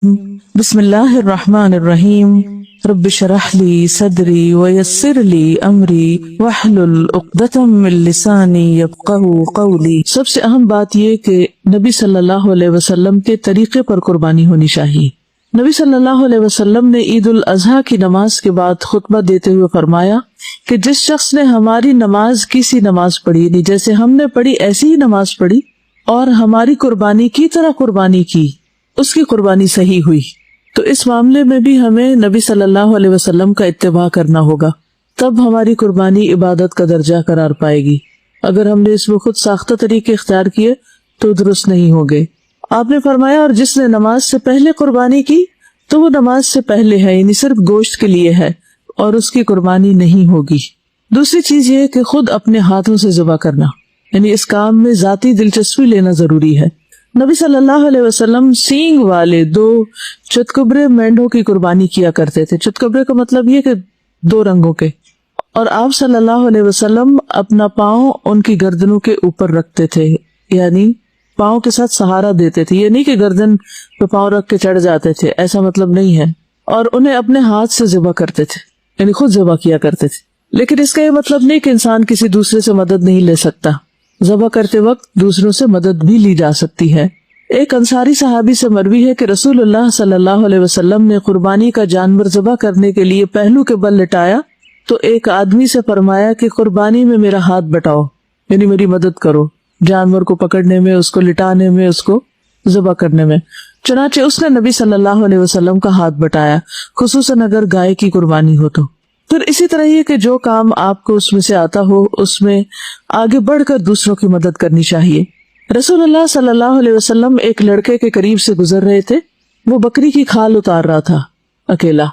بسم اللہ الرحمن الرحیم رب اشرح لی صدری ویسر لی امری واحلل عقدۃ من لسانی یفقہوا قولی۔ سب سے اہم بات یہ کہ نبی صلی اللہ علیہ وسلم کے طریقے پر قربانی ہونی چاہیے۔ نبی صلی اللہ علیہ وسلم نے عید الاضحیٰ کی نماز کے بعد خطبہ دیتے ہوئے فرمایا کہ جس شخص نے ہماری نماز کی سی نماز پڑھی، یعنی جیسے ہم نے پڑھی ایسی ہی نماز پڑھی اور ہماری قربانی کی طرح قربانی کی، اس کی قربانی صحیح ہوئی۔ تو اس معاملے میں بھی ہمیں نبی صلی اللہ علیہ وسلم کا اتباع کرنا ہوگا، تب ہماری قربانی عبادت کا درجہ قرار پائے گی۔ اگر ہم نے اس میں خود ساختہ طریقے اختیار کیے تو درست نہیں ہوگے۔ آپ نے فرمایا اور جس نے نماز سے پہلے قربانی کی تو وہ نماز سے پہلے ہے، یعنی صرف گوشت کے لیے ہے اور اس کی قربانی نہیں ہوگی۔ دوسری چیز یہ کہ خود اپنے ہاتھوں سے ذبح کرنا، یعنی اس کام میں ذاتی دلچسپی لینا ضروری ہے۔ نبی صلی اللہ علیہ وسلم سینگ والے 2 چتکبرے مینڈوں کی قربانی کیا کرتے تھے۔ چتکبرے کا مطلب یہ کہ 2 رنگوں کے، اور آپ صلی اللہ علیہ وسلم اپنا پاؤں ان کی گردنوں کے اوپر رکھتے تھے، یعنی پاؤں کے ساتھ سہارا دیتے تھے، یہ نہیں کہ گردن پہ پاؤں رکھ کے چڑھ جاتے تھے، ایسا مطلب نہیں ہے۔ اور انہیں اپنے ہاتھ سے ذبح کرتے تھے، یعنی خود ذبح کیا کرتے تھے۔ لیکن اس کا یہ مطلب نہیں کہ انسان کسی دوسرے سے مدد نہیں لے سکتا، ذبح کرتے وقت دوسروں سے مدد بھی لی جا سکتی ہے۔ ایک انصاری صحابی سے مروی ہے کہ رسول اللہ صلی اللہ علیہ وسلم نے قربانی کا جانور ذبح کرنے کے لیے پہلو کے بل لٹایا تو ایک آدمی سے فرمایا کہ قربانی میں میرا ہاتھ بٹاؤ، یعنی میری مدد کرو جانور کو پکڑنے میں، اس کو لٹانے میں، اس کو ذبح کرنے میں۔ چنانچہ اس نے نبی صلی اللہ علیہ وسلم کا ہاتھ بٹایا، خصوصاً اگر گائے کی قربانی ہو تو۔ پھر اسی طرح یہ کہ جو کام آپ کو اس میں سے آتا ہو اس میں آگے بڑھ کر دوسروں کی مدد کرنی چاہیے۔ رسول اللہ صلی اللہ علیہ وسلم ایک لڑکے کے قریب سے گزر رہے تھے، وہ بکری کی کھال اتار رہا تھا اکیلا،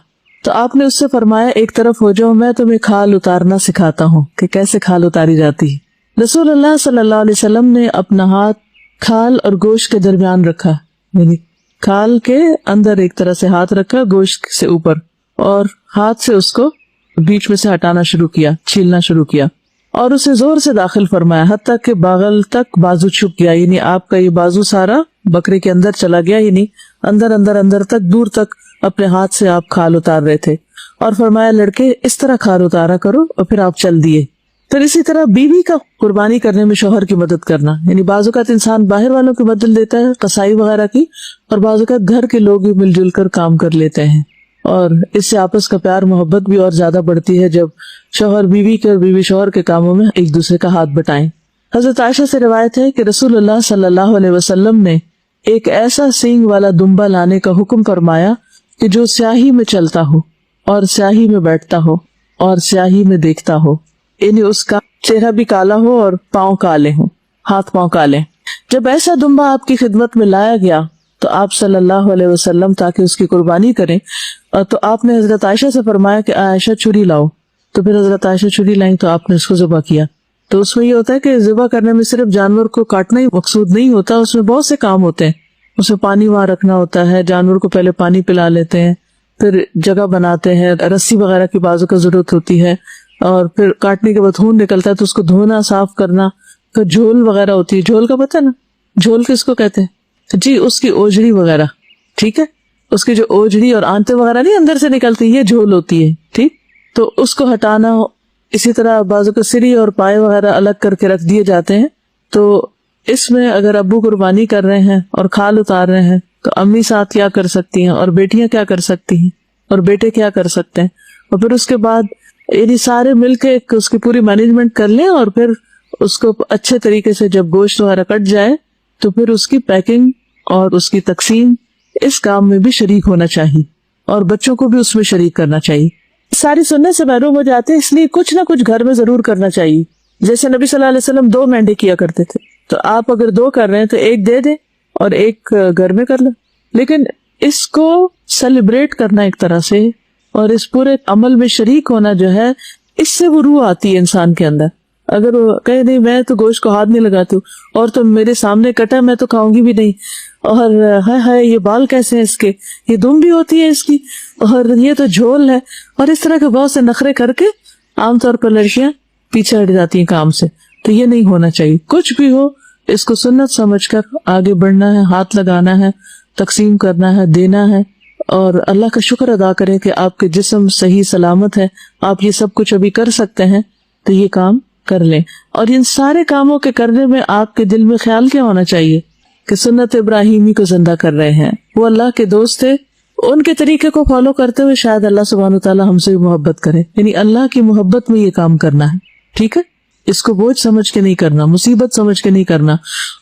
تو آپ نے اس سے فرمایا ایک طرف ہو جاؤ، میں تمہیں کھال اتارنا سکھاتا ہوں کہ کیسے کھال اتاری جاتی ہے۔ رسول اللہ صلی اللہ علیہ وسلم نے اپنا ہاتھ کھال اور گوشت کے درمیان رکھا، یعنی کھال کے اندر ایک طرح سے ہاتھ رکھا، گوشت سے اوپر، اور ہاتھ سے اس کو بیچ میں سے ہٹانا شروع کیا، چھیلنا شروع کیا، اور اسے زور سے داخل فرمایا حتیٰ کہ باغل تک بازو چھپ گیا، یعنی آپ کا یہ بازو سارا بکرے کے اندر چلا گیا، یعنی اندر تک دور تک اپنے ہاتھ سے آپ کھال اتار رہے تھے، اور فرمایا لڑکے اس طرح کھال اتارا کرو، اور پھر آپ چل دیے۔ پھر اسی طرح بیوی کا قربانی کرنے میں شوہر کی مدد کرنا، یعنی بعض اوقات انسان باہر والوں کی مدد لیتا ہے، قصائی وغیرہ کی، اور بعض اوقات گھر کے لوگ بھی مل جل کر کام کر لیتے ہیں، اور اس سے آپس کا پیار محبت بھی اور زیادہ بڑھتی ہے جب شوہر بیوی کے اور بیوی شوہر کے کاموں میں ایک دوسرے کا ہاتھ بٹائیں۔ حضرت عائشہ سے روایت ہے کہ رسول اللہ صلی اللہ علیہ وسلم نے ایک ایسا سینگ والا دمبا لانے کا حکم فرمایا کہ جو سیاہی میں چلتا ہو اور سیاہی میں بیٹھتا ہو اور سیاہی میں دیکھتا ہو، یعنی اس کا چہرہ بھی کالا ہو اور پاؤں کالے ہوں، ہاتھ پاؤں کالے۔ جب ایسا دمبا آپ کی خدمت میں لایا گیا تو آپ صلی اللہ علیہ وسلم تاکہ اس کی قربانی کریں، تو آپ نے حضرت عائشہ سے فرمایا کہ عائشہ چھری لاؤ، تو پھر حضرت عائشہ چھری لائیں تو آپ نے اس کو ذبح کیا۔ تو اس میں یہ ہوتا ہے کہ ذبح کرنے میں صرف جانور کو کاٹنا ہی مقصود نہیں ہوتا، اس میں بہت سے کام ہوتے ہیں۔ اس میں پانی وہاں رکھنا ہوتا ہے، جانور کو پہلے پانی پلا لیتے ہیں، پھر جگہ بناتے ہیں، رسی وغیرہ کی بازو کا ضرورت ہوتی ہے، اور پھر کاٹنے کے بعد خون نکلتا ہے تو اس کو دھونا، صاف کرنا، پھر جھول وغیرہ ہوتی ہے۔ جھول کا پتہ نا جھول کس کو کہتے ہیں؟ جی اس کی اوجڑی وغیرہ، ٹھیک ہے، اس کی جو اوجڑی اور آنتے وغیرہ نہیں اندر سے نکلتی، یہ جھول ہوتی ہے، ٹھیک، تو اس کو ہٹانا۔ اسی طرح بازو کے سری اور پائے وغیرہ الگ کر کے رکھ دیے جاتے ہیں۔ تو اس میں اگر ابو قربانی کر رہے ہیں اور کھال اتار رہے ہیں تو امی ساتھ کیا کر سکتی ہیں، اور بیٹیاں کیا کر سکتی ہیں، اور بیٹے کیا کر سکتے ہیں، اور پھر اس کے بعد یعنی سارے مل کے اس کی پوری مینجمنٹ کر لیں، اور پھر اس کو اچھے طریقے سے جب گوشت وغیرہ کٹ جائے تو پھر اس کی پیکنگ اور اس کی تقسیم، اس کام میں بھی شریک ہونا چاہیے، اور بچوں کو بھی اس میں شریک کرنا چاہیے۔ ساری سنت سے محروم ہو جاتے ہیں، اس لیے کچھ نہ کچھ گھر میں ضرور کرنا چاہیے۔ جیسے نبی صلی اللہ علیہ وسلم 2 مینڈے کیا کرتے تھے، تو آپ اگر 2 کر رہے ہیں تو 1 دے دیں اور 1 گھر میں کر لیں، لیکن اس کو سیلیبریٹ کرنا ایک طرح سے، اور اس پورے عمل میں شریک ہونا جو ہے، اس سے وہ روح آتی ہے انسان کے اندر۔ اگر وہ کہے نہیں میں تو گوشت کو ہاتھ نہیں لگاتی ہوں، اور تم میرے سامنے کٹا میں تو کھاؤں گی بھی نہیں، اور ہائے یہ بال کیسے ہیں اس کے، یہ دم بھی ہوتی ہے اس کی، اور یہ تو جھول ہے، اور اس طرح کے بہت سے نخرے کر کے عام طور پر لڑکیاں پیچھے ہٹ جاتی ہیں کام سے۔ تو یہ نہیں ہونا چاہیے، کچھ بھی ہو اس کو سنت سمجھ کر آگے بڑھنا ہے، ہاتھ لگانا ہے، تقسیم کرنا ہے، دینا ہے، اور اللہ کا شکر ادا کریں کہ آپ کے جسم صحیح سلامت ہے، آپ یہ سب کچھ ابھی کر سکتے ہیں، تو یہ کام کر لیں۔ اور ان سارے کاموں کے کرنے میں آپ کے دل میں خیال کیا ہونا چاہیے کہ سنت ابراہیمی کو زندہ کر رہے ہیں، وہ اللہ کے دوست تھے، ان کے طریقے کو فالو کرتے ہوئے شاید اللہ سبحانہ وتعالیٰ ہم سے بھی محبت کرے، یعنی اللہ کی محبت میں یہ کام کرنا ہے، ٹھیک ہے؟ اس کو بوجھ سمجھ کے نہیں کرنا، مصیبت سمجھ کے نہیں کرنا،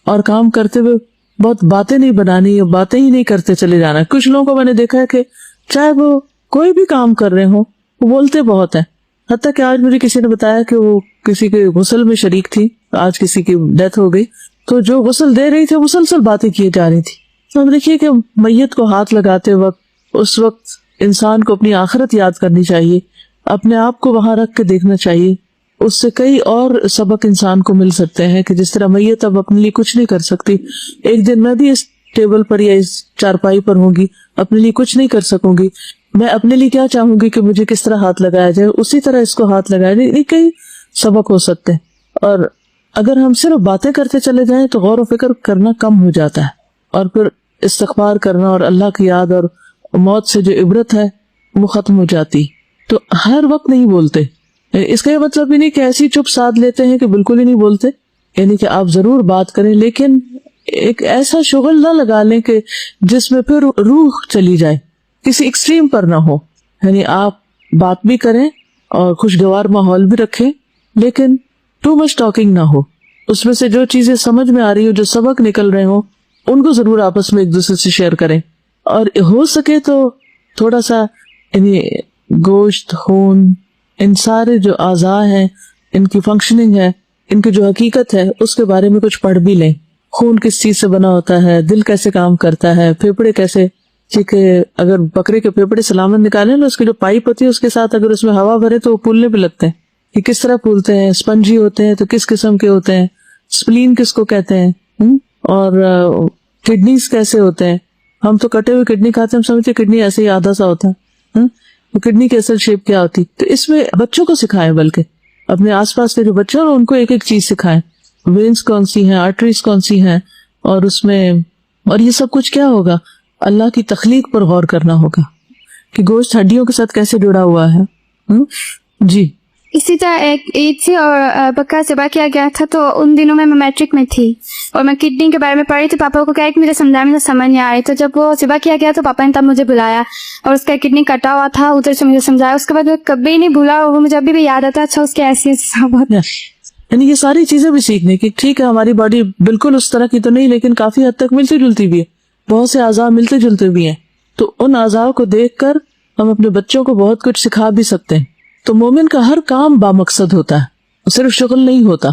اور کام کرتے ہوئے بہت باتیں نہیں بنانی، باتیں ہی نہیں کرتے چلے جانا۔ کچھ لوگوں کو میں نے دیکھا ہے کہ چاہے وہ کوئی بھی کام کر رہے ہوں وہ بولتے بہت ہیں، حتیٰ کہ آج مجھے کسی نے بتایا کہ وہ کسی کے غسل میں شریک تھی، آج کسی کی ڈیتھ ہو گئی، تو جو غسل دے رہی تھی مسلسل باتیں کیے جا رہی تھی۔ تو ہم دیکھیے کہ میت کو ہاتھ لگاتے وقت اس وقت انسان کو اپنی آخرت یاد کرنی چاہیے، اپنے آپ کو وہاں رکھ کے دیکھنا چاہیے، اس سے کئی اور سبق انسان کو مل سکتے ہیں کہ جس طرح میت اب اپنے لیے کچھ نہیں کر سکتی، ایک دن میں بھی اس ٹیبل پر یا اس چارپائی پر ہوں گی، اپنے لیے کچھ نہیں کر سکوں گی، میں اپنے لیے کیا چاہوں گی کہ مجھے کس طرح ہاتھ لگایا جائے، اسی طرح اس کو ہاتھ لگایا جائے۔ یہ کئی سبق ہو سکتے ہیں، اور اگر ہم صرف باتیں کرتے چلے جائیں تو غور و فکر کرنا کم ہو جاتا ہے، اور پھر استغفار کرنا اور اللہ کی یاد اور موت سے جو عبرت ہے وہ ختم ہو جاتی۔ تو ہر وقت نہیں بولتے، اس کا یہ مطلب بھی نہیں کہ ایسی چپ ساتھ لیتے ہیں کہ بالکل ہی نہیں بولتے، یعنی کہ آپ ضرور بات کریں، لیکن ایک ایسا شغل نہ لگا لیں کہ جس میں پھر روح چلی جائے، کسی ایکسٹریم پر نہ ہو، یعنی آپ بات بھی کریں اور خوشگوار ماحول بھی رکھیں، لیکن ٹو مچ ٹاکنگ نہ ہو، اس میں سے جو چیزیں سمجھ میں آ رہی ہو، جو سبق نکل رہے ہوں، ان کو ضرور آپس میں ایک دوسرے سے شیئر کریں، اور ہو سکے تو تھوڑا سا یعنی گوشت، خون، ان سارے جو اعضاء ہیں، ان کی فنکشننگ ہے، ان کی جو حقیقت ہے، اس کے بارے میں کچھ پڑھ بھی لیں۔ خون کس چیز سے بنا ہوتا ہے، دل کیسے کام کرتا ہے، پھیپھڑے کیسے، ٹھیک ہے، اگر بکرے کے پھیپھڑے سلامت نکالیں نا، اس کی جو پائپ ہوتی ہے اس کے ساتھ اگر اس میں ہوا بھرے تو وہ پھولنے بھی لگتے ہیں، کہ کس طرح پھولتے ہیں، اسپنجی ہوتے ہیں تو کس قسم کے ہوتے ہیں، سپلین کس کو کہتے ہیں، اور کڈنیز کیسے ہوتے ہیں۔ ہم تو کٹے ہوئے کڈنی کھاتے ہیں، ہم سمجھتے کڈنی ایسے ہی آدھا سا ہوتا ہے، وہ کڈنی کی اصل شیپ کیا ہوتی، تو اس میں بچوں کو سکھائیں، بلکہ اپنے آس پاس کے جو بچے ہیں ان کو ایک ایک چیز سکھائیں، وینز کون سی ہیں، آرٹریز کون سی ہیں، اور اس میں، اور یہ سب کچھ کیا ہوگا، اللہ کی تخلیق پر غور کرنا ہوگا کہ گوشت ہڈیوں کے ساتھ کیسے جڑا ہوا ہے۔ جی اسی طرح ایک عید تھی اور بکرا ذبح کیا گیا تھا، تو ان دنوں میں میٹرک میں تھی اور میں کڈنی کے بارے میں پڑھی تھی، پاپا کو کہا کہ مجھے سمجھ نہیں آ رہی، تو جب وہ ذبح کیا گیا تو پاپا نے تب مجھے بلایا اور اس کا کڈنی کٹا ہوا تھا، ادھر سے مجھے سمجھایا، اس کے بعد میں کبھی نہیں بھولا، وہ مجھے ابھی بھی یاد آتا ہے۔ اچھا، اس کے ایسی صحبت، یعنی یہ ساری چیزیں بھی سیکھنے کی، ٹھیک ہے ہماری باڈی بالکل اس طرح کی تو نہیں، لیکن کافی حد تک ملتی جلتی بھی ہے، بہت سے اعضاء ملتے جلتے بھی ہیں، تو ان اعضاء کو دیکھ کر ہم اپنے بچوں کو بہت کچھ سکھا بھی سکتے ہیں۔ تو مومن کا ہر کام بامقصد ہوتا ہے، صرف شغل نہیں ہوتا،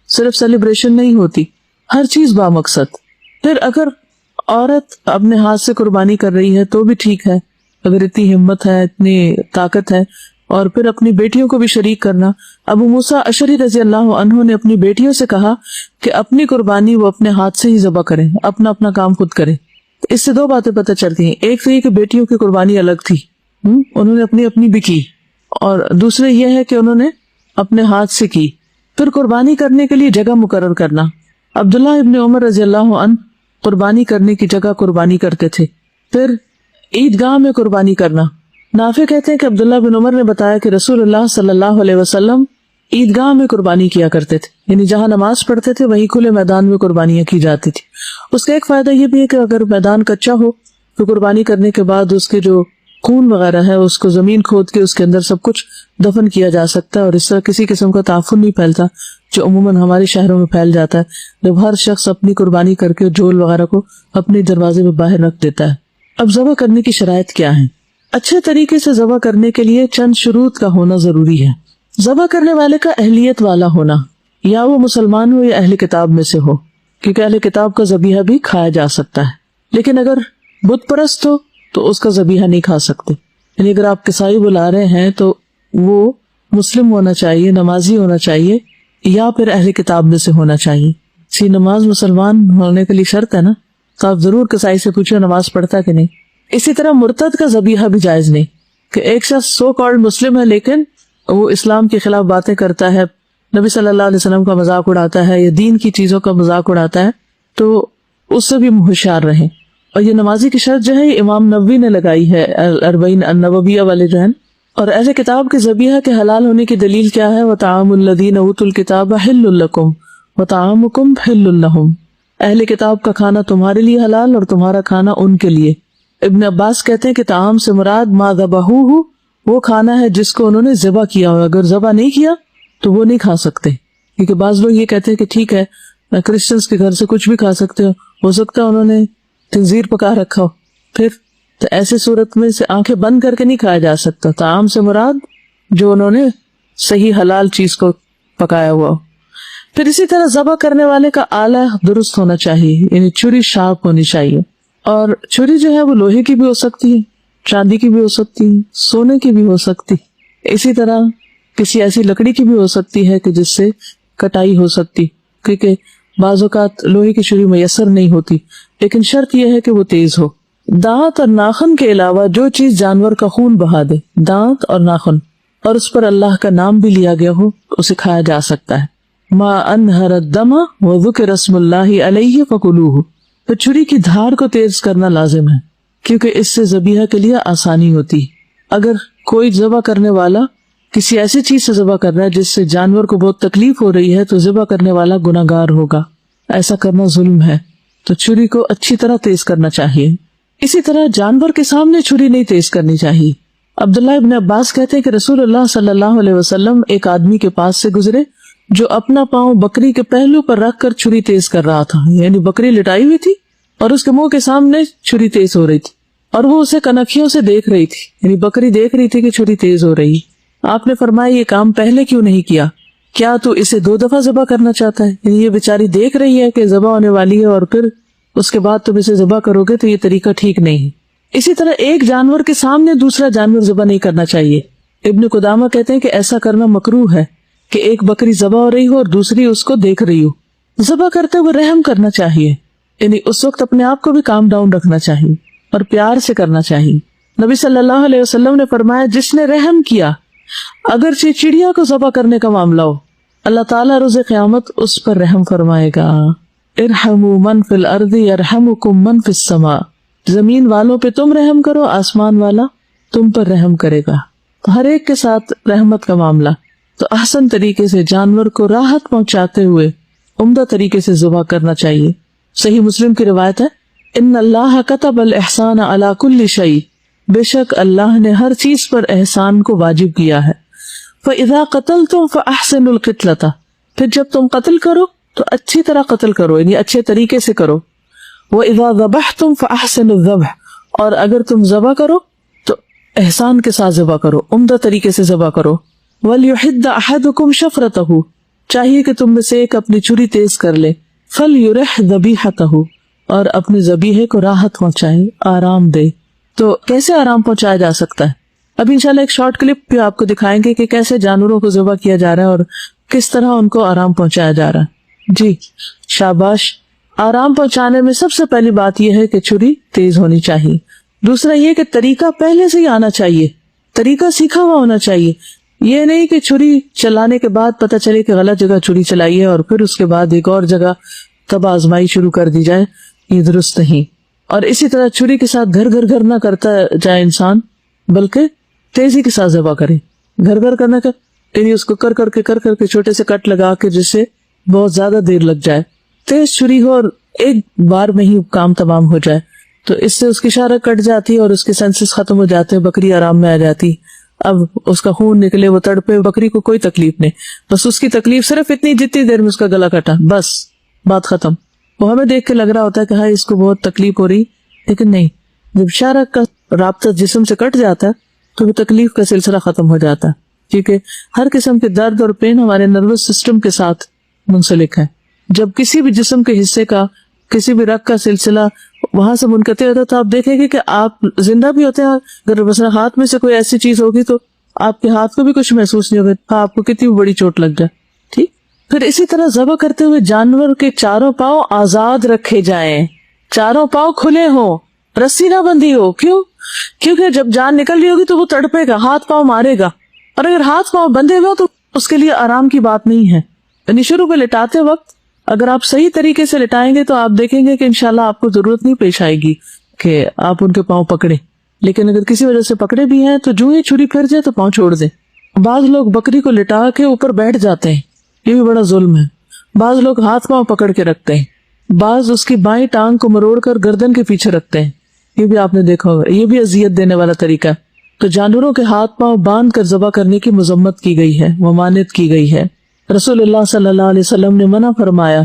صرف سیلیبریشن نہیں ہوتی، ہر چیز بامقصد۔ پھر اگر عورت اپنے ہاتھ سے قربانی کر رہی ہے تو بھی ٹھیک ہے، اگر اتنی ہمت ہے، اتنی طاقت ہے، اور پھر اپنی بیٹیوں کو بھی شریک کرنا۔ ابو موسیٰ اشعری رضی اللہ عنہ نے اپنی بیٹیوں سے کہا کہ اپنی قربانی وہ اپنے ہاتھ سے ہی ذبح کریں، اپنا کام خود کریں۔ اس سے دو باتیں پتہ چلتی ہیں، ایک تو یہ کہ بیٹیوں کی قربانی الگ تھی، انہوں نے اپنی بھی کی، اور دوسرے یہ ہے کہ انہوں نے اپنے ہاتھ سے کی۔ پھر قربانی کرنے کے لیے جگہ مقرر کرنا۔ عبداللہ ابن عمر رضی اللہ عنہ قربانی کرنے کی جگہ قربانی کرتے تھے۔ پھر عیدگاہ میں قربانی کرنا۔ نافع کہتے ہیں کہ عبداللہ بن عمر نے بتایا کہ رسول اللہ صلی اللہ علیہ وسلم عیدگاہ میں قربانی کیا کرتے تھے، یعنی جہاں نماز پڑھتے تھے وہیں کھلے میدان میں قربانیاں کی جاتی تھی۔ اس کا ایک فائدہ یہ بھی ہے کہ اگر میدان کچا ہو تو قربانی کرنے کے بعد اس کے جو خون وغیرہ ہے اس کو زمین کھود کے اس کے اندر سب کچھ دفن کیا جا سکتا ہے، اور اس طرح کسی قسم کا تعفن نہیں پھیلتا جو عموماً ہمارے شہروں میں پھیل جاتا ہے، جب ہر شخص اپنی قربانی کر کے جول وغیرہ کو اپنے دروازے میں باہر رکھ دیتا ہے۔ اب ذبح کرنے کی شرائط کیا ہیں؟ اچھے طریقے سے ذبح کرنے کے لیے چند شروط کا ہونا ضروری ہے۔ ذبح کرنے والے کا اہلیت والا ہونا، یا وہ مسلمان ہو یا اہل کتاب میں سے ہو، کیونکہ اہل کتاب کا ذبیحہ بھی کھایا جا سکتا ہے، لیکن اگر بت پرست ہو تو اس کا ذبیحہ نہیں کھا سکتے۔ یعنی اگر آپ کسائی بلا رہے ہیں تو وہ مسلم ہونا چاہیے، نمازی ہونا چاہیے، یا پھر اہل کتاب میں سے ہونا چاہیے۔ نماز مسلمان ہونے کے لیے شرط ہے نا، تو آپ ضرور کسائی سے پوچھو نماز پڑھتا کہ نہیں۔ اسی طرح مرتد کا ذبیحہ بھی جائز نہیں، کہ ایک شخص سو کالڈ مسلم ہے لیکن وہ اسلام کے خلاف باتیں کرتا ہے، نبی صلی اللہ علیہ وسلم کا مذاق اڑاتا ہے یا دین کی چیزوں کا مذاق اڑاتا ہے، تو اس سے بھی ہوشیار رہیں۔ اور یہ نمازی کی شرط جو ہے یہ امام نووی نے لگائی ہے الاربعین النوویہ والے جو ہیں. اور اہل کتاب کے ذبیحہ کے حلال ہونے کی دلیل کیا ہے؟ وطعام الذین اوتوا الکتاب حل لکم وطعامکم حل لہم. اہل کتاب کا کھانا تمہارے لیے حلال اور تمہارا کھانا ان کے لیے. ابن عباس کہتے ہیں کہ طعام سے مراد ما ذبحوہ، وہ کھانا ہے جس کو انہوں نے ذبح کیا ہو. اگر ذبح نہیں کیا تو وہ نہیں کھا سکتے، کیونکہ بعض لوگ یہ کہتے ہیں کہ ٹھیک ہے کرسچنس کے گھر سے کچھ بھی کھا سکتے ہو سکتا ہے انہوں نے خنزیر پکا رکھا ہو، پھر تو ایسے صورت میں سے آنکھیں بند کر کے نہیں کھایا جا سکتا. طعام سے مراد جو انہوں نے صحیح حلال چیز کو پکایا ہوا ہو. پھر اسی طرح ذبح کرنے والے کا آلہ درست ہونا چاہیے، یعنی چھری شارپ ہونی چاہیے. اور چھری جو ہے وہ لوہے کی بھی ہو سکتی ہے، چاندی کی بھی ہو سکتی ہے، سونے کی بھی ہو سکتی، اسی طرح کسی ایسی لکڑی کی بھی ہو سکتی ہے کہ جس سے کٹائی ہو سکتی، کیونکہ بعض اوقات لوہے کی چھری میسر نہیں ہوتی. لیکن شرط یہ ہے کہ وہ تیز ہو. دانت اور ناخن کے علاوہ جو چیز جانور کا خون بہا دے، دانت اور ناخن، اور اس پر اللہ کا نام بھی لیا گیا ہو، اسے کھایا جا سکتا ہے. ما انہر الدم وذکر اسم اللہ علیہ فکلوہ. تو چھری کی دھار کو تیز کرنا لازم ہے کیونکہ اس سے ذبیحہ کے لیے آسانی ہوتی. اگر کوئی ذبح کرنے والا کسی ایسی چیز سے ذبح کر رہا ہے جس سے جانور کو بہت تکلیف ہو رہی ہے تو ذبح کرنے والا گناہگار ہوگا. ایسا کرنا ظلم ہے. تو چھری کو اچھی طرح تیز کرنا چاہیے. اسی طرح جانور کے سامنے چھری نہیں تیز کرنی چاہیے. عبداللہ ابن عباس کہتے ہیں کہ رسول اللہ صلی اللہ علیہ وسلم ایک آدمی کے پاس سے گزرے جو اپنا پاؤں بکری کے پہلو پر رکھ کر چھری تیز کر رہا تھا. یعنی بکری لٹائی ہوئی تھی اور اس کے منہ کے سامنے چھری تیز ہو رہی تھی اور وہ اسے کنکھیوں سے دیکھ رہی تھی. یعنی بکری دیکھ رہی تھی کہ چھری تیز ہو رہی. آپ نے فرمایا یہ کام پہلے کیوں نہیں کیا؟ کیا تو اسے 2 دفعہ ذبح کرنا چاہتا ہے؟ یعنی یہ بیچاری دیکھ رہی ہے کہ ذبح ہونے والی ہے اور پھر اس کے بعد تم اسے ذبح کرو گے تو یہ طریقہ ٹھیک نہیں ہے. اسی طرح ایک جانور کے سامنے دوسرا جانور ذبح نہیں کرنا چاہیے. ابن قدامہ کہتے ہیں کہ ایسا کرنا مکروہ ہے کہ ایک بکری ذبح ہو رہی ہو اور دوسری اس کو دیکھ رہی ہو. ذبح کرتے ہوئے رحم کرنا چاہیے، یعنی اس وقت اپنے آپ کو بھی کام ڈاؤن رکھنا چاہیے اور پیار سے کرنا چاہیے. نبی صلی اللہ علیہ وسلم نے فرمایا جس نے رحم کیا اگرچہ چڑیا کو ذبح کرنے کا معاملہ ہو، اللہ تعالیٰ روز قیامت اس پر رحم فرمائے گا. ارحموا من فی الارض یرحمکم من فی السماء. زمین والوں پہ تم رحم کرو، آسمان والا تم پر رحم کرے گا. ہر ایک کے ساتھ رحمت کا معاملہ. تو احسن طریقے سے جانور کو راحت پہنچاتے ہوئے عمدہ طریقے سے ذبح کرنا چاہیے. صحیح مسلم کی روایت ہے ان اللہ کتب الاحسان علی کل شیء. بے شک اللہ نے ہر چیز پر احسان کو واجب کیا ہے. فَإِذَا قَتَلْتُمْ فَأَحْسِنُوا الْقِتْلَةَ. پھر جب تم قتل کرو تو اچھی طرح قتل کرو، یعنی اچھے طریقے سے کرو. وَإِذَا ذَبَحْتُمْ فَأَحْسِنُوا الذَّبْحَ. اور اگر تم ذبح کرو تو احسان کے ساتھ ذبح کرو، عمدہ طریقے سے ذبح کرو. وَلْيُحِدَّ أَحَدُكُمْ شَفْرَتَهُ. چاہیے کہ تم میں سے ایک اپنی چھری تیز کر لے. فَلْيُرِحْ ذَبِيحَتَهُ. اور اپنے ذبیحے کو راحت پہنچائے، آرام دے. تو کیسے آرام پہنچایا جا سکتا ہے؟ اب انشاءاللہ ایک شارٹ کلپ بھی آپ کو دکھائیں گے کہ کیسے جانوروں کو ذبح کیا جا رہا ہے اور کس طرح ان کو آرام پہنچایا جا رہا ہے. جی شاباش. آرام پہنچانے میں سب سے پہلی بات یہ ہے کہ چھری تیز ہونی چاہیے. دوسرا یہ کہ طریقہ پہلے سے ہی آنا چاہیے، طریقہ سیکھا ہوا ہونا چاہیے. یہ نہیں کہ چھری چلانے کے بعد پتہ چلے کہ غلط جگہ چھری چلائی ہے اور پھر اس کے بعد ایک اور جگہ تب آزمائی شروع کر دی جائے، یہ درست نہیں. اور اسی طرح چھری کے ساتھ گھر گھر نہ کرتا جائے انسان، بلکہ تیزی کے ساتھ ذبح کرے. گھر گھر کرنا کر یعنی اس کو کر کر کے چھوٹے سے کٹ لگا کے جس سے بہت زیادہ دیر لگ جائے. تیز چھری ہو اور ایک بار میں ہی کام تمام ہو جائے تو اس سے اس کی شارک کٹ جاتی ہے اور اس کے سینسز ختم ہو جاتے ہیں، بکری آرام میں آ جاتی. اب اس کا خون نکلے، وہ تڑپے، بکری کو کوئی تکلیف نہیں، بس اس کی تکلیف صرف اتنی جتنی دیر میں اس کا گلا کٹا، بس بات ختم. وہ ہمیں دیکھ کے لگ رہا ہوتا ہے کہ ہاں اس کو بہت تکلیف ہو رہی، لیکن نہیں. جب شارک کا رابطہ جسم سے کٹ جاتا ہے تو وہ تکلیف کا سلسلہ ختم ہو جاتا ہے، کیونکہ ہر قسم کے درد اور پین ہمارے نروس سسٹم کے ساتھ منسلک ہے. جب کسی بھی جسم کے حصے کا، کسی بھی رگ کا سلسلہ وہاں سے منقطع ہوتا ہے تو آپ دیکھیں گے کہ آپ زندہ بھی ہوتے ہیں. اگر مثلا ہاتھ میں سے کوئی ایسی چیز ہوگی تو آپ کے ہاتھ کو بھی کچھ محسوس نہیں ہوگا، آپ کو کتنی بڑی چوٹ لگ جائے. ٹھیک. پھر اسی طرح ذبح کرتے ہوئے جانور کے چاروں پاؤں آزاد رکھے جائیں، چاروں پاؤں کھلے ہوں، رسی نہ بندھی ہو. کیوں؟ کیونکہ جب جان نکل رہی ہوگی تو وہ تڑپے گا، ہاتھ پاؤں مارے گا، اور اگر ہاتھ پاؤں بندھے ہوئے تو اس کے لیے آرام کی بات نہیں ہے. یعنی شروع میں لٹاتے وقت اگر آپ صحیح طریقے سے لٹائیں گے تو آپ دیکھیں گے کہ انشاءاللہ آپ کو ضرورت نہیں پیش آئے گی. کہ آپ ان کے پاؤں پکڑے، لیکن اگر کسی وجہ سے پکڑے بھی ہیں تو جو ہی چھری پھر جائے تو پاؤں چھوڑ دیں۔ بعض لوگ بکری کو لٹا کے اوپر بیٹھ جاتے ہیں، یہ بھی بڑا ظلم ہے۔ بعض لوگ ہاتھ پاؤں پکڑ کے رکھتے ہیں، بعض اس کی بائیں ٹانگ کو مروڑ کر گردن کے پیچھے رکھتے ہیں، یہ بھی آپ نے دیکھا ہوگا، یہ بھی اذیت دینے والا طریقہ ہے۔ تو جانوروں کے ہاتھ پاؤں باندھ کر ذبح کرنے کی مذمت کی گئی ہے، ممانعت کی گئی ہے۔ رسول اللہ صلی اللہ علیہ وسلم نے منع فرمایا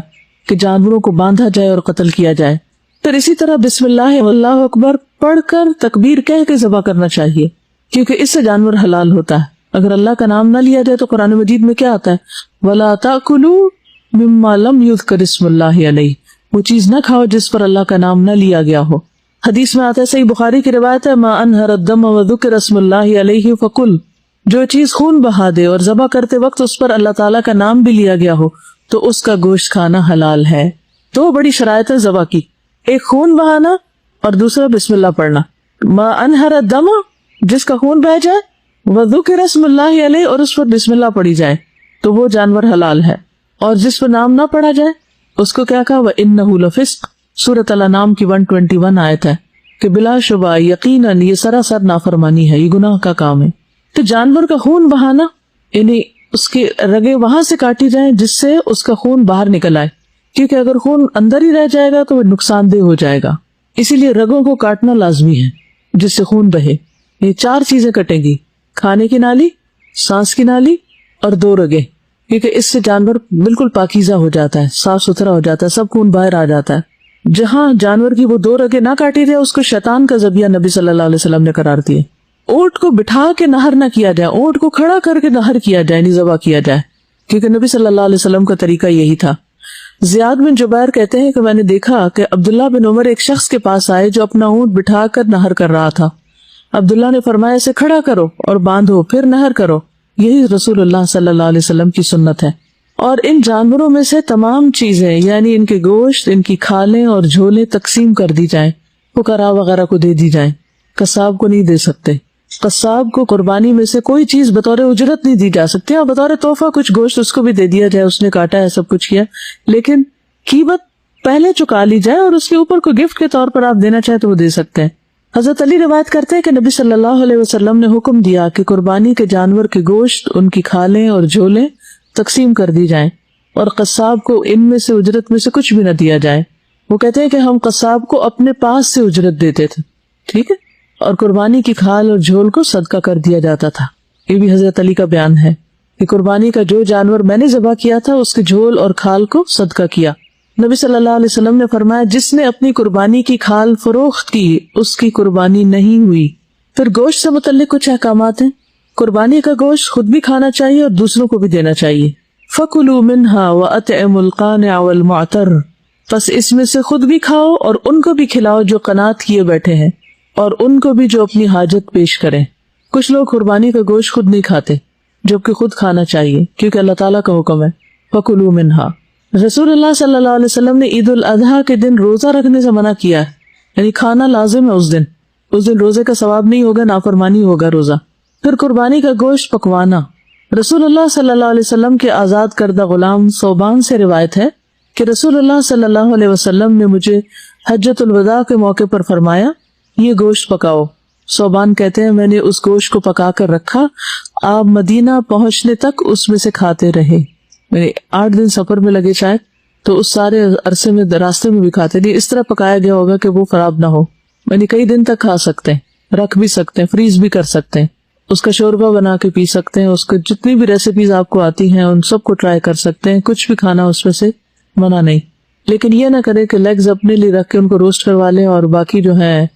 کہ جانوروں کو باندھا جائے اور قتل کیا جائے۔ پھر اسی طرح بسم اللہ واللہ اکبر پڑھ کر تکبیر کہہ کے ذبح کرنا چاہیے، کیونکہ اس سے جانور حلال ہوتا ہے۔ اگر اللہ کا نام نہ لیا جائے تو قرآن مجید میں کیا آتا ہے؟ وَلَا تَأْكُلُوا مِمَّا لَمْ يُذْكَرِ اسْمُ اللَّهِ عَلَيْهِ، وہ چیز نہ کھاؤ جس پر اللہ کا نام نہ لیا گیا ہو۔ حدیث میں آتا ہے، صحیح بخاری کی روایت ہے، مَا أَنْهَرَ الدَّمَ وَذُكِرَ اسْمُ اللَّهِ عَلَيْهِ فَكُلْ، جو چیز خون بہا دے اور ذبح کرتے وقت اس پر اللہ تعالیٰ کا نام بھی لیا گیا ہو تو اس کا گوشت کھانا حلال ہے۔ دو بڑی شرائط ہے ذبح کی، ایک خون بہانا اور دوسرا بسم اللہ پڑھنا۔ مَا أَنْهَرَ الدَّمَ، جس کا خون بہ جائے، وَذُكِرَ اسْمُ اللَّهِ عَلَيْهِ، اور اس پر بسم اللہ پڑھی جائے تو وہ جانور حلال ہے، اور جس پر نام نہ پڑھا جائے اس کو کیا کہا؟ وَإِنَّهُ لَفِسْقٌ، سورۃ الانعام کی 121 آیت ہے کہ بلا شبہ یقیناً یہ سراسر نافرمانی ہے، یہ گناہ کا کام ہے۔ تو جانور کا خون بہانا یعنی اس کی رگیں وہاں سے کاٹی جائیں جس سے اس کا خون باہر نکل آئے، کیونکہ اگر خون اندر ہی رہ جائے گا تو وہ نقصان دہ ہو جائے گا، اسی لیے رگوں کو کاٹنا لازمی ہے جس سے خون بہے۔ یہ 4 چیزیں کٹیں گی، کھانے کی نالی، سانس کی نالی اور 2 رگیں، کیونکہ اس سے جانور بالکل پاکیزہ ہو جاتا ہے، صاف ستھرا ہو جاتا ہے، سب خون باہر آ جاتا ہے۔ جہاں جانور کی وہ 2 رگیں نہ کاٹی جائے اس کو شیطان کا ذبیحہ نبی صلی اللہ علیہ وسلم نے قرار دیے۔ اونٹ کو بٹھا کے نہر نہ کیا جائے، اونٹ کو کھڑا کر کے نہر کیا جائے، نہیں ذبح کیا جائے، کیونکہ نبی صلی اللہ علیہ وسلم کا طریقہ یہی تھا۔ زیاد بن جبیر کہتے ہیں کہ میں نے دیکھا کہ عبداللہ بن عمر ایک شخص کے پاس آئے جو اپنا اونٹ بٹھا کر نہر کر رہا تھا۔ عبداللہ نے فرمایا اسے کھڑا کرو اور باندھو پھر نہر کرو، یہی رسول اللہ صلی اللہ علیہ وسلم کی سنت ہے۔ اور ان جانوروں میں سے تمام چیزیں یعنی ان کے گوشت، ان کی کھالیں اور جھولیں تقسیم کر دی جائیں، فقراء وغیرہ کو دے دی جائیں، قصاب کو نہیں دے سکتے۔ قصاب کو قربانی میں سے کوئی چیز بطور اجرت نہیں دی جا سکتی، اور بطور تحفہ کچھ گوشت اس کو بھی دے دیا جائے، اس نے کاٹا ہے سب کچھ کیا، لیکن قیمت پہلے چکا لی جائے اور اس کے اوپر کوئی گفٹ کے طور پر آپ دینا چاہے تو وہ دے سکتے ہیں۔ حضرت علی روایت کرتے ہیں کہ نبی صلی اللہ علیہ وسلم نے حکم دیا کہ قربانی کے جانور کے گوشت، ان کی کھالیں اور جھولیں تقسیم کر دی جائیں، اور قصاب کو ان میں سے اجرت میں سے کچھ بھی نہ دیا جائے۔ وہ کہتے ہیں کہ ہم قصاب کو اپنے پاس سے اجرت دیتے تھے، ٹھیک ہے، اور قربانی کی کھال اور جھول کو صدقہ کر دیا جاتا تھا۔ یہ بھی حضرت علی کا بیان ہے کہ قربانی کا جو جانور میں نے ذبح کیا تھا اس کے جھول اور کھال کو صدقہ کیا۔ نبی صلی اللہ علیہ وسلم نے فرمایا جس نے اپنی قربانی کی کھال فروخت کی اس کی قربانی نہیں ہوئی۔ پھر گوشت سے متعلق کچھ احکامات ہیں۔ قربانی کا گوشت خود بھی کھانا چاہیے اور دوسروں کو بھی دینا چاہیے۔ فَكُلُوا مِنْهَا وَأَطْعِمُوا الْقَانِعَ وَالْمُعْتَرَّ، پس اس میں سے خود بھی کھاؤ اور ان کو بھی کھلاؤ جو قناعت کیے بیٹھے ہیں، اور ان کو بھی جو اپنی حاجت پیش کریں۔ کچھ لوگ قربانی کا گوشت خود نہیں کھاتے جبکہ خود کھانا چاہیے کیونکہ اللہ تعالیٰ کا حکم ہے فَكُلُوا مِنْهَا۔ رسول اللہ صلی اللہ علیہ وسلم نے عید الاضحیٰ کے دن روزہ رکھنے سے منع کیا ہے، یعنی کھانا لازم ہے اس دن روزے کا ثواب نہیں ہوگا، نافرمانی ہوگا روزہ۔ پھر قربانی کا گوشت پکوانا۔ رسول اللہ صلی اللہ علیہ وسلم کے آزاد کردہ غلام صوبان سے روایت ہے کہ رسول اللہ صلی اللہ علیہ وسلم نے مجھے حجۃ الوداع کے موقع پر فرمایا یہ گوشت پکاؤ۔ صوبان کہتے ہیں میں نے اس گوشت کو پکا کر رکھا، آپ مدینہ پہنچنے تک اس میں سے کھاتے رہے، یعنی 8 دن سفر میں لگے شاید، تو اس سارے عرصے میں راستے میں بھی کھاتے نہیں، اس طرح پکایا گیا ہوگا کہ وہ خراب نہ ہو، یعنی کئی دن تک کھا سکتے ہیں، رکھ بھی سکتے ہیں، فریز بھی کر سکتے ہیں، اس کا شوربہ بنا کے پی سکتے ہیں، اس کو جتنی بھی ریسیپیز آپ کو آتی ہیں ان سب کو ٹرائی کر سکتے ہیں، کچھ بھی کھانا اس میں سے منع نہیں۔ لیکن یہ نہ کرے کہ لیگز اپنے لیے رکھ کے ان کو روسٹ کروا لیں اور باقی جو ہے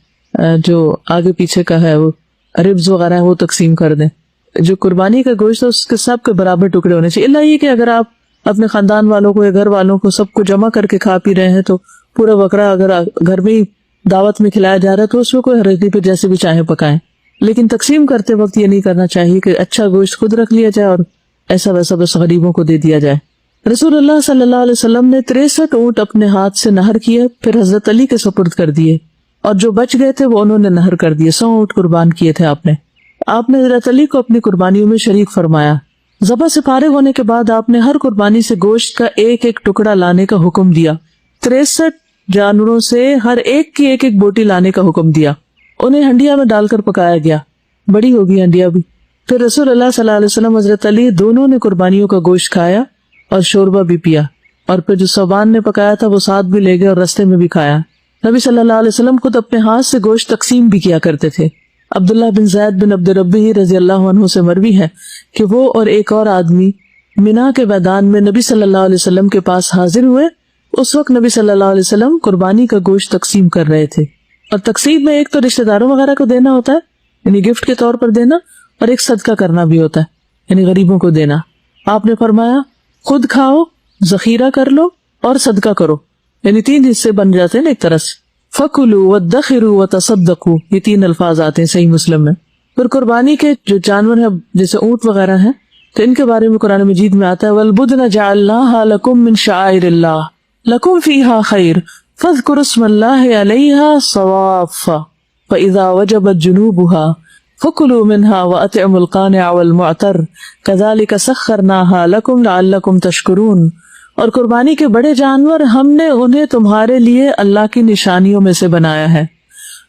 جو آگے پیچھے کا ہے وہ ربز وغیرہ ہے وہ تقسیم کر دیں۔ جو قربانی کا گوشت ہے اس کے سب کے برابر ٹکڑے ہونے چاہیے، اللہ یہ کہ اگر آپ اپنے خاندان والوں کو یا گھر والوں کو سب کو جمع کر کے کھا پی رہے ہیں تو پورا بکرا اگر گھر میں ہی دعوت میں کھلایا جا رہا ہے تو اس میں کوئی حرج نہیں، پھر جیسے بھی چاہیں پکائیں، لیکن تقسیم کرتے وقت یہ نہیں کرنا چاہیے کہ اچھا گوشت خود رکھ لیا جائے اور ایسا ویسا بس غریبوں کو دے دیا جائے۔ رسول اللہ صلی اللہ علیہ وسلم نے 63 اونٹ اپنے ہاتھ سے نہر کیے، پھر حضرت علی کے سپرد کر دیے، اور جو بچ گئے تھے وہ انہوں نے نہر کر دیے۔ 100 اونٹ قربان کیے تھے آپ نے حضرت علی کو اپنی قربانیوں میں شریک فرمایا۔ ذبح سے فارغ ہونے کے بعد آپ نے ہر قربانی سے گوشت کا ایک ایک ٹکڑا لانے کا حکم دیا۔ 63 جانوروں سے ہر ایک کی ایک ایک بوٹی لانے کا حکم دیا. انہیں ہنڈیا میں ڈال کر پکایا گیا. بڑی ہوگی ہنڈیا بھی. پھر رسول اللہ صلی اللہ علیہ وسلم حضرت علی دونوں نے قربانیوں کا گوشت کھایا اور شوربہ بھی پیا, اور پھر جو صوبان نے پکایا تھا وہ ساتھ بھی لے گئے اور رستے میں بھی کھایا. نبی صلی اللہ علیہ وسلم خود اپنے ہاتھ سے گوشت تقسیم بھی کیا کرتے تھے. عبداللہ بن زید بن عبد ربی رضی اللہ عنہ سے مروی ہے کہ وہ اور ایک اور آدمی منا کے میدان میں نبی صلی اللہ علیہ وسلم کے پاس حاضر ہوئے. اس وقت نبی صلی اللہ علیہ وسلم قربانی کا گوشت تقسیم کر رہے تھے, اور تقسیم میں ایک تو رشتہ داروں وغیرہ کو دینا ہوتا ہے, یعنی گفٹ کے طور پر دینا, اور ایک صدقہ کرنا بھی ہوتا ہے, یعنی غریبوں کو دینا. آپ نے فرمایا خود کھاؤ, ذخیرہ کر لو اور صدقہ کرو, یعنی 3 حصے بن جاتے ہیں نا ایک طرح سے. فَكُلُوا وَادَّخِرُوا وَتَصَدَّقُوا, یہ 3 الفاظ آتے ہیں صحیح مسلم میں. پھر قربانی کے جو جانور ہیں جیسے اونٹ وغیرہ ہیں تو ان کے بارے میں قرآن مجید میں آتا ہے وَالْبُدْنَ جَعَلْنَاهَا لَكُم مِّن شَعَائِرِ اللَّهِ لَكُم فِيهَا خَيْرٌ فَاذْكُرُوا اسْمَ اللَّهِ عَلَيْهَا صَوَافًا فَإِذَا وَجَبَتْ جُنُوبُهَا فَكُلُوا مِنْهَا وَأَطْعِمُوا الْقَانِعَ وَالْمُعْتَرَّ كَذَلِكَ سَخَّرْنَاهَا لَكُمْ لَعَلَّكُمْ تَشْكُرُونَ. اور قربانی کے بڑے جانور ہم نے انہیں تمہارے لیے اللہ کی نشانیوں میں سے بنایا ہے,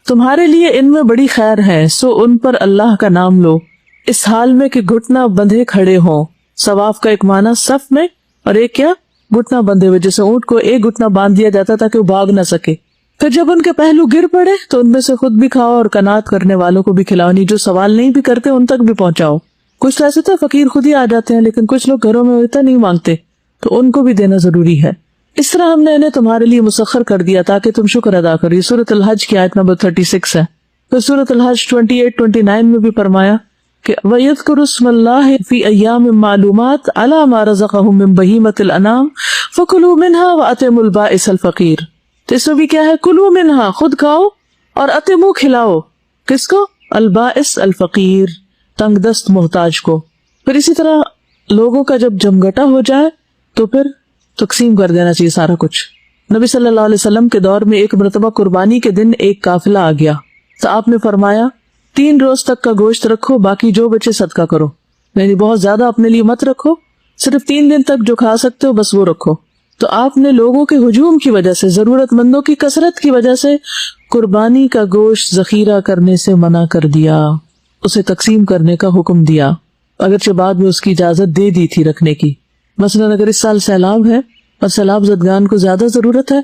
تمہارے لیے ان میں بڑی خیر ہے, سو ان پر اللہ کا نام لو اس حال میں کہ گھٹنا بندھے کھڑے ہوں. ثواف کا ایک معنی صف میں اور ایک کیا گھٹنا بندھے ہوئے, جیسے اونٹ کو ایک گھٹنا باندھ دیا جاتا تاکہ وہ بھاگ نہ سکے. پھر جب ان کے پہلو گر پڑے تو ان میں سے خود بھی کھاؤ اور قناعت کرنے والوں کو بھی کھلاؤ, نہیں جو سوال نہیں بھی کرتے ان تک بھی پہنچاؤ. کچھ ایسے تو فقیر خود ہی آ جاتے ہیں, لیکن کچھ لوگ گھروں میں اتنا نہیں مانگتے, تو ان کو بھی دینا ضروری ہے. اس طرح ہم نے انہیں تمہارے لیے مسخر کر دیا تاکہ تم شکر ادا کرو. یہ سورۃ الحج کی آیت نمبر 36 ہے. پھر سورۃ الحج 28-29 میں بھی فرمایا کہ وَيَذْكُرُ اسْمَ اللَّهِ فِي أَيَّامٍ مَّعْلُومَاتٍ عَلَىٰ مَا رَزَقَهُم مِّن بَهِيمَةِ الْأَنْعَامِ فَكُلُوا مِنْهَا وَأَطْعِمُوا الْبَائِسَ الْفَقِيرَ. تو اس میں بھی کیا ہے, کلو منہا خود کھاؤ اور اطعموا کھلاؤ, کس کو, البائس الفقیر تنگ دست محتاج کو. پھر اسی طرح لوگوں کا جب جمگٹا ہو جائے تو پھر تقسیم کر دینا چاہیے سارا کچھ. نبی صلی اللہ علیہ وسلم کے دور میں ایک مرتبہ قربانی کے دن ایک قافلہ آ گیا, تو آپ نے فرمایا 3 روز تک کا گوشت رکھو, باقی جو بچے صدقہ کرو, یعنی بہت زیادہ اپنے لیے مت رکھو, صرف 3 دن تک جو کھا سکتے ہو بس وہ رکھو. تو آپ نے لوگوں کے ہجوم کی وجہ سے, ضرورت مندوں کی کثرت کی وجہ سے قربانی کا گوشت ذخیرہ کرنے سے منع کر دیا, اسے تقسیم کرنے کا حکم دیا, اگرچہ بعد میں اس کی اجازت دے دی تھی رکھنے کی. مثلا اگر اس سال سیلاب ہے اور سیلاب زدگان کو زیادہ ضرورت ہے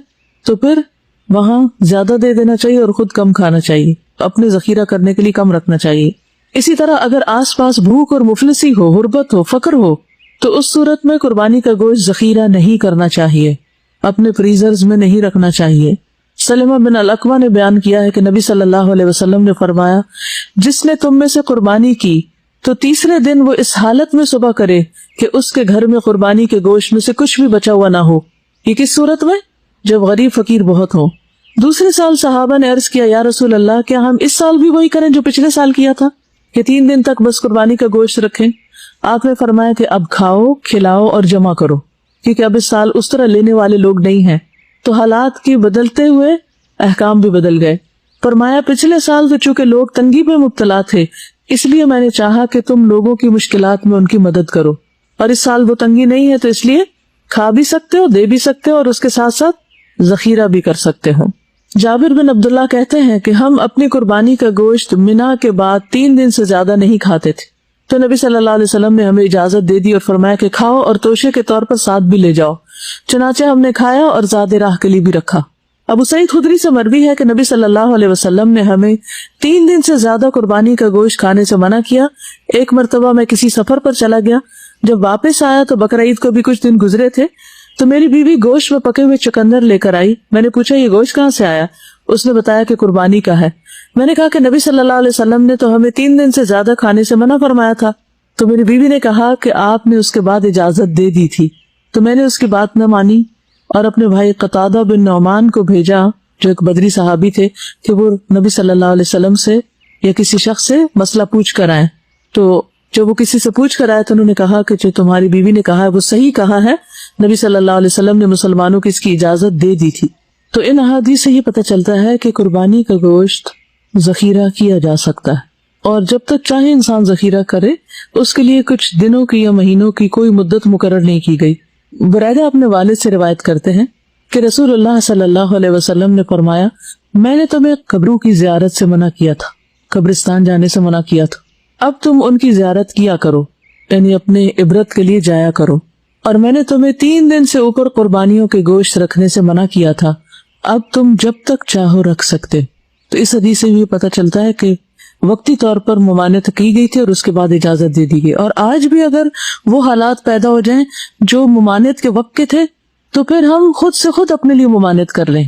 تو پھر وہاں زیادہ دے دینا چاہیے اور خود کم کھانا چاہیے, اپنے ذخیرہ کرنے کے لیے کم رکھنا چاہیے. اسی طرح اگر آس پاس بھوک اور مفلسی ہو, غربت ہو, فقر ہو, تو اس صورت میں قربانی کا گوشت ذخیرہ نہیں کرنا چاہیے, اپنے فریزرز میں نہیں رکھنا چاہیے. سلمہ بن الاکوع نے بیان کیا ہے کہ نبی صلی اللہ علیہ وسلم نے فرمایا جس نے تم میں سے قربانی کی تو تیسرے دن وہ اس حالت میں صبح کرے کہ اس کے گھر میں قربانی کے گوشت میں سے کچھ بھی بچا ہوا نہ ہو. یہ کس صورت میں, جب غریب فقیر بہت ہو. دوسرے سال صحابہ نے عرض کیا یا رسول اللہ کیا ہم اس سال بھی وہی کریں جو پچھلے سال کیا تھا, کہ 3 دن تک بس قربانی کا گوشت رکھیں؟ آپ نے فرمایا کہ اب کھاؤ, کھلاؤ اور جمع کرو, کیونکہ اب اس سال اس طرح لینے والے لوگ نہیں ہیں. تو حالات کے بدلتے ہوئے احکام بھی بدل گئے. فرمایا پچھلے سال تو چونکہ لوگ تنگی میں مبتلا تھے اس لیے میں نے چاہا کہ تم لوگوں کی مشکلات میں ان کی مدد کرو, اور اس سال وہ تنگی نہیں ہے تو اس لیے کھا بھی سکتے ہو, دے بھی سکتے ہو, اور اس کے ساتھ ساتھ ذخیرہ بھی کر سکتے ہو. جابر بن عبداللہ کہتے ہیں کہ ہم اپنی قربانی کا گوشت منا کے بعد 3 دن سے زیادہ نہیں کھاتے تھے, تو نبی صلی اللہ علیہ وسلم نے ہمیں اجازت دے دی اور فرمایا کہ کھاؤ اور توشے کے طور پر ساتھ بھی لے جاؤ. چنانچہ ہم نے کھایا اور زاد راہ کے لیے بھی رکھا. ابو سعید خدری سے مروی ہے کہ نبی صلی اللہ علیہ وسلم نے ہمیں 3 دن سے زیادہ قربانی کا گوشت کھانے سے منع کیا. ایک مرتبہ میں کسی سفر پر چلا گیا, جب واپس آیا تو بقرعید کو بھی کچھ دن گزرے تھے, تو میری بیوی گوشت میں پکے ہوئے چقندر لے کر آئی. میں نے پوچھا یہ گوشت کہاں سے آیا؟ اس نے بتایا کہ قربانی کا ہے. میں نے کہا کہ نبی صلی اللہ علیہ وسلم نے تو ہمیں 3 دن سے زیادہ کھانے سے منع فرمایا تھا. تو میری بیوی نے کہا کہ آپ نے اس کے بعد اجازت دے دی تھی. تو میں نے اس کی بات نہ مانی اور اپنے بھائی قتادہ بن نعمان کو بھیجا جو ایک بدری صحابی تھے کہ وہ نبی صلی اللہ علیہ وسلم سے یا کسی شخص سے مسئلہ پوچھ کر آئے. تو جب وہ کسی سے پوچھ کر آئے تو انہوں نے کہا کہ جو تمہاری بیوی نے کہا ہے وہ صحیح کہا ہے, نبی صلی اللہ علیہ وسلم نے مسلمانوں کو اس کی اجازت دے دی تھی. تو ان احادیث سے یہ پتہ چلتا ہے کہ قربانی کا گوشت ذخیرہ کیا جا سکتا ہے, اور جب تک چاہے انسان ذخیرہ کرے, اس کے لیے کچھ دنوں کی یا مہینوں کی کوئی مدت مقرر نہیں کی گئی. برائدہ اپنے والد سے روایت کرتے ہیں کہ رسول اللہ صلی اللہ علیہ وسلم نے فرمایا میں نے تمہیں قبروں کی زیارت سے منع کیا تھا، قبرستان جانے سے منع کیا تھا، اب تم ان کی زیارت کیا کرو، یعنی اپنے عبرت کے لیے جایا کرو، اور میں نے تمہیں 3 دن سے اوپر قربانیوں کے گوشت رکھنے سے منع کیا تھا، اب تم جب تک چاہو رکھ سکتے۔ تو اس حدیث سے بھی پتہ چلتا ہے کہ وقتی طور پر ممانعت کی گئی تھی اور اس کے بعد اجازت دے دی گئی، اور آج بھی اگر وہ حالات پیدا ہو جائیں جو ممانعت کے وقت کے تھے تو پھر ہم خود سے خود اپنے لیے ممانعت کر لیں۔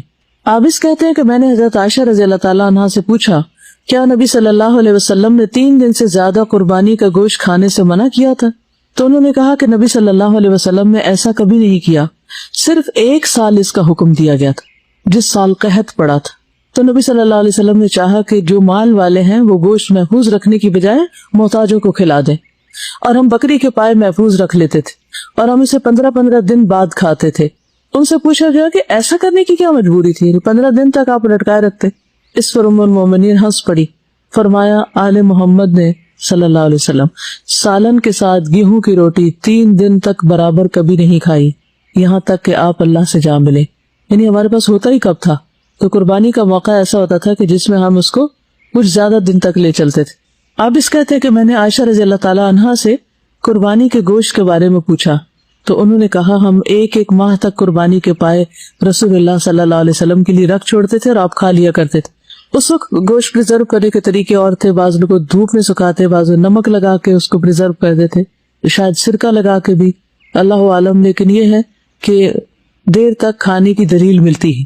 عابس کہتے ہیں کہ میں نے حضرت عائشہ رضی اللہ تعالیٰ عنہا سے پوچھا کیا نبی صلی اللہ علیہ وسلم نے 3 دن سے زیادہ قربانی کا گوشت کھانے سے منع کیا تھا؟ تو انہوں نے کہا کہ نبی صلی اللہ علیہ وسلم نے ایسا کبھی نہیں کیا، صرف 1 سال اس کا حکم دیا گیا تھا جس سال قحط پڑا تھا، تو نبی صلی اللہ علیہ وسلم نے چاہا کہ جو مال والے ہیں وہ گوشت محفوظ رکھنے کی بجائے محتاجوں کو کھلا دیں، اور ہم بکری کے پائے محفوظ رکھ لیتے تھے اور ہم اسے 15 دن بعد کھاتے تھے۔ ان سے پوچھا گیا کہ ایسا کرنے کی کیا مجبوری تھی، 15 دن تک آپ لٹکائے رکھتے؟ اس پر ام المومنین ہنس پڑی، فرمایا آل محمد نے صلی اللہ علیہ وسلم سالن کے ساتھ گیہوں کی روٹی 3 دن تک برابر کبھی نہیں کھائی، یہاں تک کہ آپ اللہ سے جا ملے۔ یعنی ہمارے پاس ہوتا ہی کب تھا، تو قربانی کا موقع ایسا ہوتا تھا کہ جس میں ہم اس کو کچھ زیادہ دن تک لے چلتے تھے۔ آپ اس کہتے ہیں کہ میں نے عائشہ رضی اللہ تعالیٰ عنہا سے قربانی کے گوشت کے بارے میں پوچھا تو انہوں نے کہا ہم 1 ماہ تک قربانی کے پائے رسول اللہ صلی اللہ علیہ وسلم کے لیے رکھ چھوڑتے تھے اور آپ کھا لیا کرتے تھے۔ اس وقت گوشت پریزرو کرنے کے طریقے اور تھے، بعض لوگ دھوپ میں سکھاتے، بعض نمک لگا کے اس کو پریزرو کر دیتے، شاید سرکہ لگا کے بھی، اللہ عالم، لیکن یہ ہے کہ دیر تک کھانے کی دلیل ملتی ہے۔